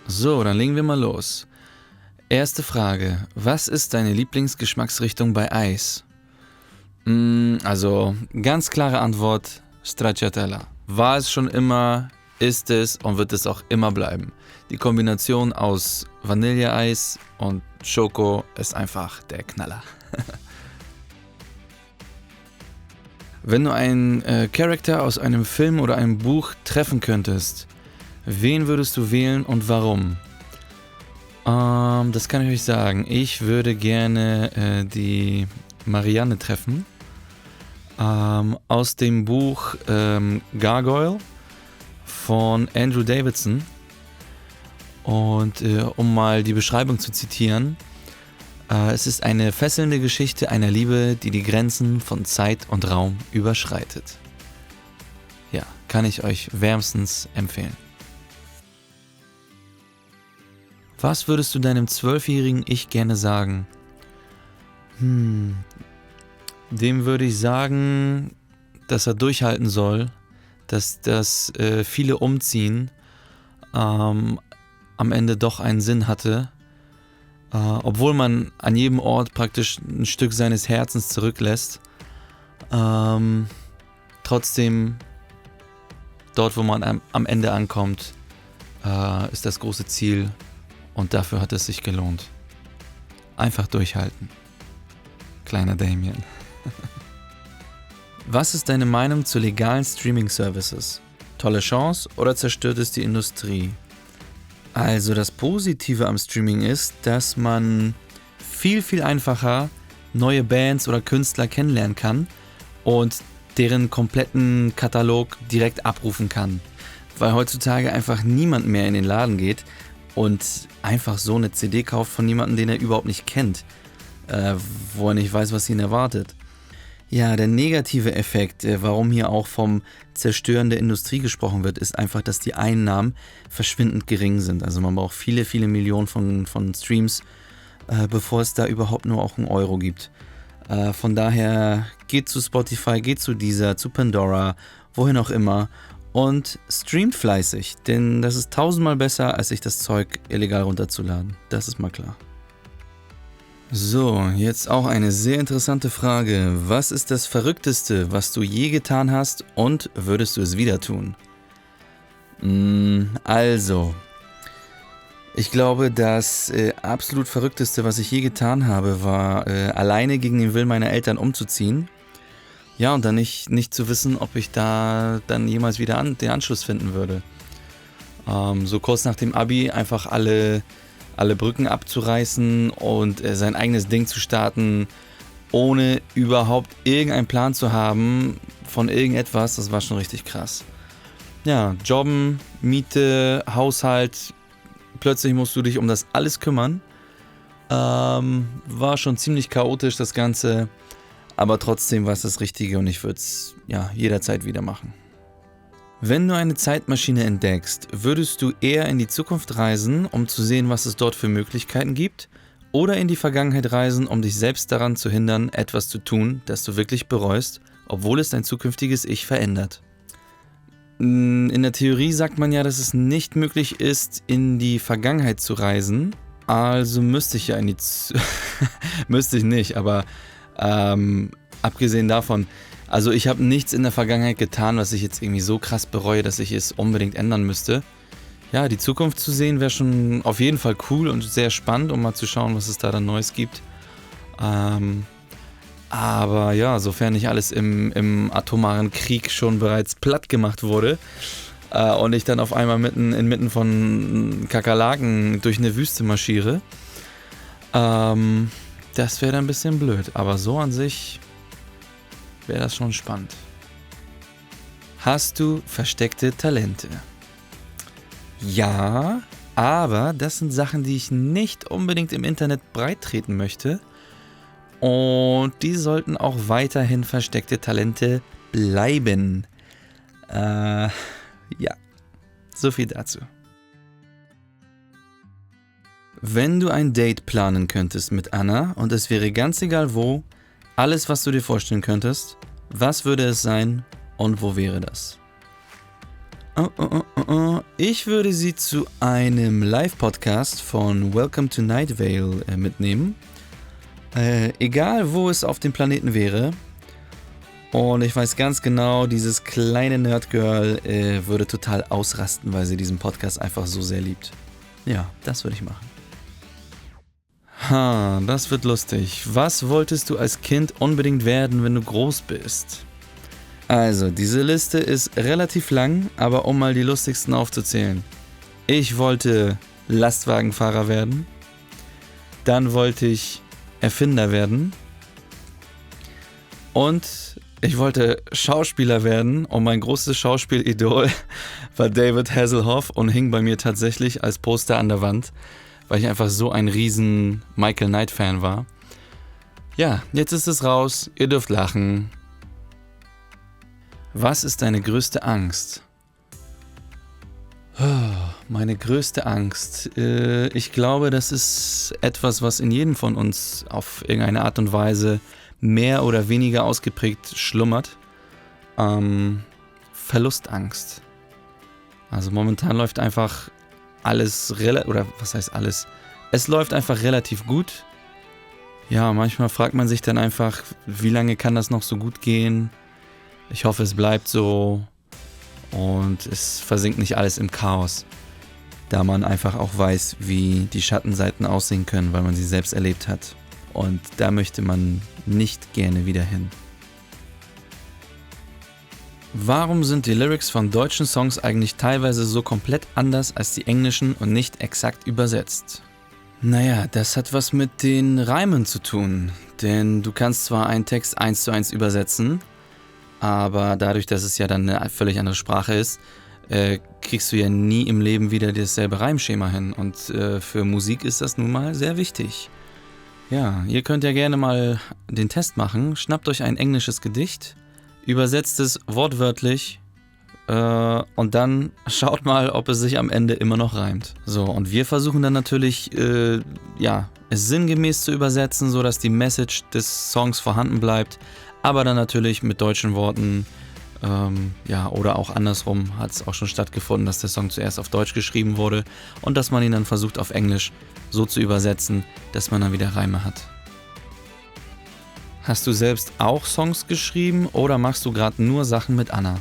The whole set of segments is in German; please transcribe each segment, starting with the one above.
So, dann legen wir mal los. Erste Frage. Was ist deine Lieblingsgeschmacksrichtung bei Eis? Also, ganz klare Antwort, Stracciatella. War es schon immer, ist es und wird es auch immer bleiben. Die Kombination aus Vanilleeis und Schoko ist einfach der Knaller. Wenn du einen Charakter aus einem Film oder einem Buch treffen könntest, wen würdest du wählen und warum? Das kann ich euch sagen. Ich würde gerne die Marianne treffen. Aus dem Buch Gargoyle von Andrew Davidson. Und um mal die Beschreibung zu zitieren, es ist eine fesselnde Geschichte einer Liebe, die die Grenzen von Zeit und Raum überschreitet. Ja, kann ich euch wärmstens empfehlen. Was würdest du deinem 12-jährigen Ich gerne sagen? Dem würde ich sagen, dass er durchhalten soll, dass viele umziehen am Ende doch einen Sinn hatte, obwohl man an jedem Ort praktisch ein Stück seines Herzens zurücklässt. Trotzdem, dort wo man am Ende ankommt, ist das große Ziel und dafür hat es sich gelohnt. Einfach durchhalten. Kleiner Damien. Was ist deine Meinung zu legalen Streaming-Services? Tolle Chance oder zerstört es die Industrie? Also das Positive am Streaming ist, dass man viel, viel einfacher neue Bands oder Künstler kennenlernen kann und deren kompletten Katalog direkt abrufen kann. Weil heutzutage einfach niemand mehr in den Laden geht und einfach so eine CD kauft von jemandem, den er überhaupt nicht kennt, wo er nicht weiß, was ihn erwartet. Ja, der negative Effekt, warum hier auch vom Zerstören der Industrie gesprochen wird, ist einfach, dass die Einnahmen verschwindend gering sind. Also man braucht viele, viele Millionen von Streams, bevor es da überhaupt nur auch einen Euro gibt. Von daher geht zu Spotify, geht zu Deezer, zu Pandora, wohin auch immer und streamt fleißig, denn das ist 1000-mal besser, als sich das Zeug illegal runterzuladen. Das ist mal klar. So, jetzt auch eine sehr interessante Frage. Was ist das Verrückteste, was du je getan hast und würdest du es wieder tun? Also, ich glaube, das absolut Verrückteste, was ich je getan habe, war alleine gegen den Willen meiner Eltern umzuziehen. Ja, und dann nicht zu wissen, ob ich da dann jemals wieder den Anschluss finden würde. So kurz nach dem Abi einfach alle Brücken abzureißen und sein eigenes Ding zu starten, ohne überhaupt irgendeinen Plan zu haben von irgendetwas, das war schon richtig krass. Ja, Jobben, Miete, Haushalt, plötzlich musst du dich um das alles kümmern. War schon ziemlich chaotisch das Ganze, aber trotzdem war es das Richtige und ich würde es jederzeit wieder machen. Wenn du eine Zeitmaschine entdeckst, würdest du eher in die Zukunft reisen, um zu sehen, was es dort für Möglichkeiten gibt, oder in die Vergangenheit reisen, um dich selbst daran zu hindern, etwas zu tun, das du wirklich bereust, obwohl es dein zukünftiges Ich verändert? In der Theorie sagt man ja, dass es nicht möglich ist, in die Vergangenheit zu reisen, also müsste ich ja in die müsste ich nicht, aber abgesehen davon, also ich habe nichts in der Vergangenheit getan, was ich jetzt irgendwie so krass bereue, dass ich es unbedingt ändern müsste. Ja, die Zukunft zu sehen wäre schon auf jeden Fall cool und sehr spannend, um mal zu schauen, was es da dann Neues gibt. Aber ja, sofern nicht alles im atomaren Krieg schon bereits platt gemacht wurde und ich dann auf einmal inmitten von Kakerlaken durch eine Wüste marschiere, das wäre dann ein bisschen blöd. Aber so an sich wäre das schon spannend. Hast du versteckte Talente? Ja, aber das sind Sachen, die ich nicht unbedingt im Internet breittreten möchte. Und die sollten auch weiterhin versteckte Talente bleiben. Ja, so viel dazu. Wenn du ein Date planen könntest mit Anna und es wäre ganz egal wo, alles, was du dir vorstellen könntest, was würde es sein und wo wäre das? Ich würde sie zu einem Live-Podcast von Welcome to Night Vale mitnehmen. Egal, wo es auf dem Planeten wäre. Und ich weiß ganz genau, dieses kleine Nerdgirl würde total ausrasten, weil sie diesen Podcast einfach so sehr liebt. Ja, das würde ich machen. Das wird lustig. Was wolltest du als Kind unbedingt werden, wenn du groß bist? Also, diese Liste ist relativ lang, aber um mal die lustigsten aufzuzählen. Ich wollte Lastwagenfahrer werden. Dann wollte ich Erfinder werden. Und ich wollte Schauspieler werden. Und mein großes Schauspielidol war David Hasselhoff und hing bei mir tatsächlich als Poster an der Wand, weil ich einfach so ein riesen Michael Knight-Fan war. Ja, jetzt ist es raus. Ihr dürft lachen. Was ist deine größte Angst? Meine größte Angst. Ich glaube, das ist etwas, was in jedem von uns auf irgendeine Art und Weise mehr oder weniger ausgeprägt schlummert. Verlustangst. Also momentan läuft einfach alles Es läuft einfach relativ gut. Ja, manchmal fragt man sich dann einfach, wie lange kann das noch so gut gehen? Ich hoffe, es bleibt so und es versinkt nicht alles im Chaos, da man einfach auch weiß, wie die Schattenseiten aussehen können, weil man sie selbst erlebt hat. Und da möchte man nicht gerne wieder hin. Warum sind die Lyrics von deutschen Songs eigentlich teilweise so komplett anders als die englischen und nicht exakt übersetzt? Naja, das hat was mit den Reimen zu tun, denn du kannst zwar einen Text 1:1 übersetzen, aber dadurch, dass es ja dann eine völlig andere Sprache ist, kriegst du ja nie im Leben wieder dasselbe Reimschema hin. Und für Musik ist das nun mal sehr wichtig. Ja, ihr könnt ja gerne mal den Test machen. Schnappt euch ein englisches Gedicht, übersetzt es wortwörtlich und dann schaut mal, ob es sich am Ende immer noch reimt. So, und wir versuchen dann natürlich, es sinngemäß zu übersetzen, sodass die Message des Songs vorhanden bleibt. Aber dann natürlich mit deutschen Worten, oder auch andersrum hat es auch schon stattgefunden, dass der Song zuerst auf Deutsch geschrieben wurde und dass man ihn dann versucht auf Englisch so zu übersetzen, dass man dann wieder Reime hat. Hast du selbst auch Songs geschrieben oder machst du gerade nur Sachen mit Anna?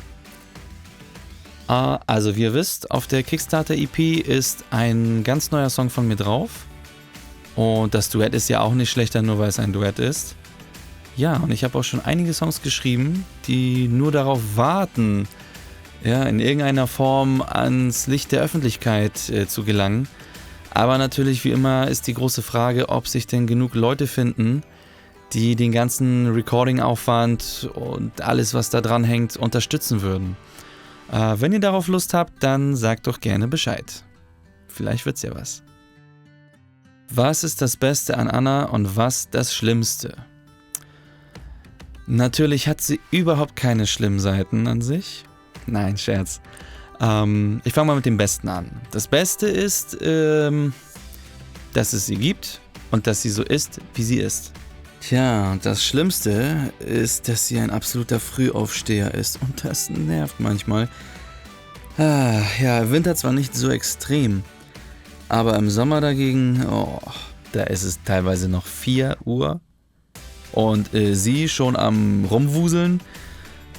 Also wie ihr wisst, auf der Kickstarter-EP ist ein ganz neuer Song von mir drauf. Und das Duett ist ja auch nicht schlechter, nur weil es ein Duett ist. Ja, und ich habe auch schon einige Songs geschrieben, die nur darauf warten, in irgendeiner Form ans Licht der Öffentlichkeit zu gelangen. Aber natürlich, wie immer, ist die große Frage, ob sich denn genug Leute finden, die den ganzen Recording-Aufwand und alles, was da dran hängt, unterstützen würden. Wenn ihr darauf Lust habt, dann sagt doch gerne Bescheid. Vielleicht wird's ja was. Was ist das Beste an Anna und was das Schlimmste? Natürlich hat sie überhaupt keine schlimmen Seiten an sich. Nein, Scherz. Ich fange mal mit dem Besten an. Das Beste ist, dass es sie gibt und dass sie so ist, wie sie ist. Tja, und das Schlimmste ist, dass sie ein absoluter Frühaufsteher ist und das nervt manchmal. Im Winter zwar nicht so extrem, aber im Sommer dagegen, da ist es teilweise noch 4 Uhr und sie schon am Rumwuseln.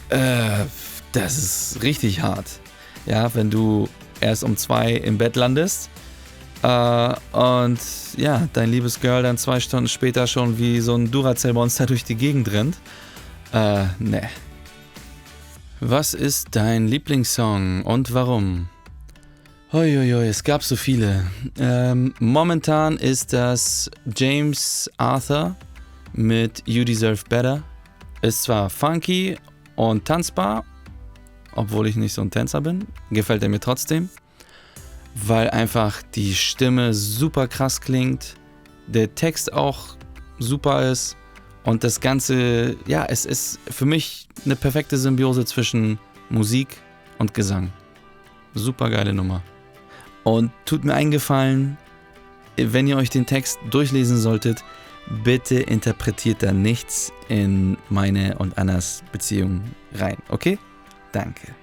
Das ist richtig hart. Ja, wenn du erst um 2 im Bett landest und ja, dein liebes Girl dann 2 Stunden später schon wie so ein Duracell-Monster durch die Gegend rennt. Ne. Was ist dein Lieblingssong und warum? Uiuiui, es gab so viele. Momentan ist das James Arthur mit You Deserve Better. Ist zwar funky und tanzbar, obwohl ich nicht so ein Tänzer bin, gefällt er mir trotzdem, weil einfach die Stimme super krass klingt, der Text auch super ist und das Ganze, ja, es ist für mich eine perfekte Symbiose zwischen Musik und Gesang. Super geile Nummer. Und tut mir einen Gefallen, wenn ihr euch den Text durchlesen solltet, bitte interpretiert da nichts in meine und Annas Beziehung rein, okay? Danke.